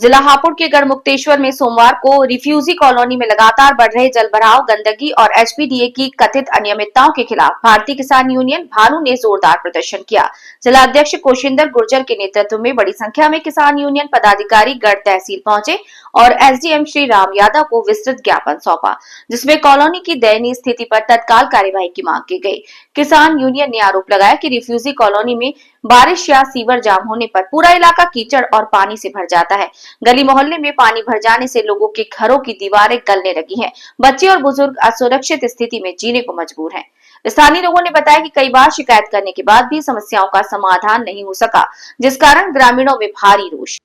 जिला हापुड़ के गढ़मुक्तेश्वर में सोमवार को रिफ्यूजी कॉलोनी में लगातार बढ़ रहे जलभराव, गंदगी और एचपीडीए की कथित अनियमितताओं के खिलाफ भारतीय किसान यूनियन भानु ने जोरदार प्रदर्शन किया। जिला अध्यक्ष कोशिंदर गुर्जर के नेतृत्व में बड़ी संख्या में किसान यूनियन पदाधिकारी गढ़ तहसील पहुंचे और एसडीएम श्री राम यादव को विस्तृत ज्ञापन सौंपा, जिसमें कॉलोनी की दयनीय स्थिति पर तत्काल कार्यवाही की मांग की गई। किसान यूनियन ने आरोप लगाया कि रिफ्यूजी कॉलोनी में बारिश या सीवर जाम होने पर पूरा इलाका कीचड़ और पानी से भर जाता है। गली मोहल्ले में पानी भर जाने से लोगों के घरों की दीवारें गलने लगी हैं। बच्चे और बुजुर्ग असुरक्षित स्थिति में जीने को मजबूर हैं। स्थानीय लोगों ने बताया कि कई बार शिकायत करने के बाद भी समस्याओं का समाधान नहीं हो सका, जिस कारण ग्रामीणों में भारी रोष।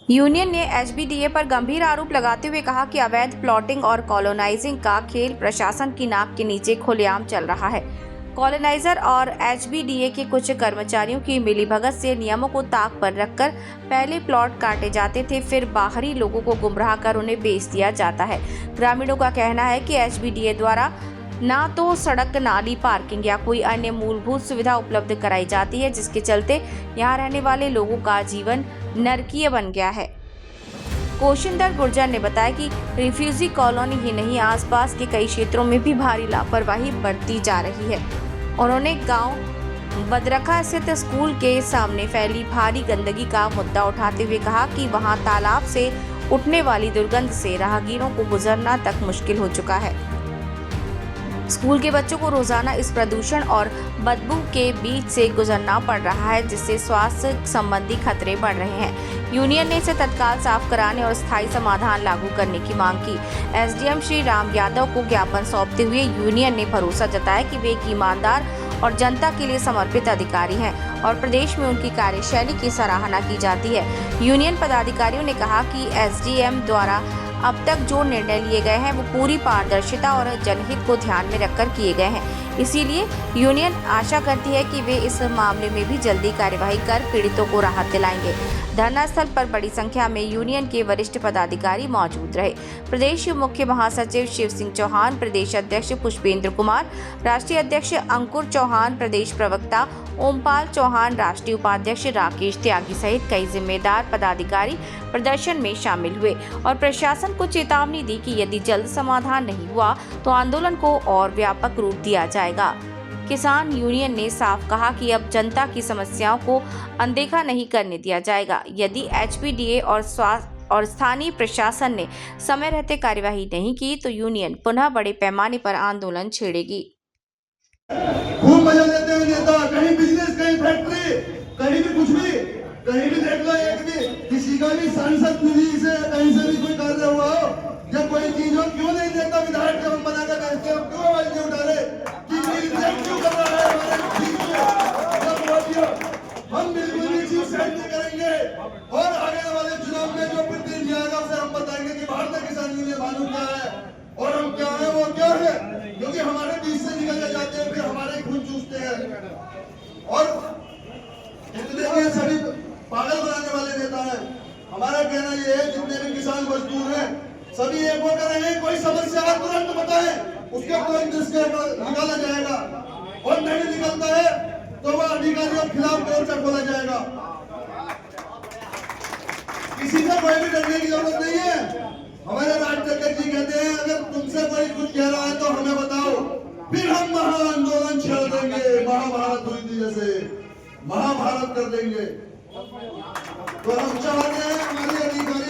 यूनियन ने एचबीडीए पर गंभीर आरोप लगाते हुए कहा कि अवैध प्लॉटिंग और कॉलोनाइजिंग का खेल प्रशासन की नाक के नीचे खुलेआम चल रहा है। कॉलोनाइजर और एचबीडीए के कुछ कर्मचारियों की मिलीभगत से नियमों को ताक पर रखकर पहले प्लॉट काटे जाते थे, फिर बाहरी लोगों को गुमराह कर उन्हें बेच दिया जाता है। ग्रामीणों का कहना है कि एचबीडीए द्वारा ना तो सड़क, नाली, पार्किंग या कोई अन्य मूलभूत सुविधा उपलब्ध कराई जाती है, जिसके चलते यहाँ रहने वाले लोगों का जीवन नरकीय बन गया है। कोशिंदर गुर्जर ने बताया कि रिफ्यूजी कॉलोनी ही नहीं, आसपास के कई क्षेत्रों में भी भारी लापरवाही बरती जा रही है। उन्होंने गांव बदरखा स्थित स्कूल के सामने फैली भारी गंदगी का मुद्दा उठाते हुए कहा कि वहां तालाब से उठने वाली दुर्गंध से राहगीरों को गुजरना तक मुश्किल हो चुका है। स्कूल के बच्चों को रोजाना इस प्रदूषण और बदबू के बीच से गुजरना पड़ रहा है, जिससे स्वास्थ्य संबंधी खतरे बढ़ रहे हैं। यूनियन ने इसे तत्काल साफ कराने और स्थायी समाधान लागू करने की मांग की। एसडीएम श्री राम यादव को ज्ञापन सौंपते हुए यूनियन ने भरोसा जताया कि वे एक ईमानदार और जनता के लिए समर्पित अधिकारी हैं और प्रदेश में उनकी कार्यशैली की सराहना की जाती है। यूनियन पदाधिकारियों ने कहा कि एसडीएम द्वारा अब तक जो निर्णय लिए गए हैं वो पूरी पारदर्शिता और जनहित को ध्यान में रखकर किए गए हैं। इसीलिए यूनियन आशा करती है कि वे इस मामले में भी जल्दी कार्यवाही कर पीड़ितों को राहत दिलाएंगे। धरना स्थल पर बड़ी संख्या में यूनियन के वरिष्ठ पदाधिकारी मौजूद रहे। प्रदेश मुख्य महासचिव शिव सिंह चौहान, प्रदेश अध्यक्ष पुष्पेंद्र कुमार, राष्ट्रीय अध्यक्ष अंकुर चौहान, प्रदेश प्रवक्ता ओमपाल चौहान, राष्ट्रीय उपाध्यक्ष राकेश त्यागी सहित कई जिम्मेदार पदाधिकारी प्रदर्शन में शामिल हुए और प्रशासन को चेतावनी दी कि यदि जल्द समाधान नहीं हुआ तो आंदोलन को और व्यापक रूप दिया जाएगा। किसान यूनियन ने साफ कहा कि अब जनता की समस्याओं को अनदेखा नहीं करने दिया जाएगा। यदि एचपीडीए और स्थानीय प्रशासन ने समय रहते कार्यवाही नहीं की तो यूनियन पुनः बड़े पैमाने पर आंदोलन छेड़ेगी। खूब मजा लेते हैं नेता, कहीं बिजनेस, कहीं फैक्ट्री, कहीं भी कुछ भी, कहीं भी देख लो, एक भी किसी का भी सांसद निधि से कहीं से भी कोई कार्य हुआ हो या कोई चीज हो, क्यों नहीं देता विधायक जब हम बना कर देते हो, क्यों आवाज नहीं उठा रहे कि रिजेक्ट क्यों कर रहा है हमारे चीज में। हम बिल्कुल भी चीज सेट नहीं करेंगे और आगे वाले चुनाव में जो प्रतिनिधि जाएगा उसे हम बताएंगे कि भारतीय किसान यूनियन भानु क्या है और हम क्या है, वो क्या है, क्योंकि हमारे बीच से निकल जाते हैं, फिर हमारे खून चूसते हैं और इतने भी सभी पागल बनाने वाले नेता हैं। हमारा कहना यह है, जितने भी किसान मजदूर हैं सभी एक होकर रहें, कोई समस्या तुरंत बताएं, उसके तुरंत निकाला जाएगा और नहीं निकलता है तो वह अधिकारियों के खिलाफ मोर्चा खोला जाएगा। किसी से कोई भी डरने की जरूरत नहीं है। हमारे राष्ट्रपति जी कहते हैं, अगर तुमसे कोई कुछ कह रहा है तो हमें बताओ, फिर हम महा आंदोलन छेड़ देंगे, महाभारत हुई थी जैसे महाभारत कर देंगे। तो हम चाहते हैं हमारे अधिकारी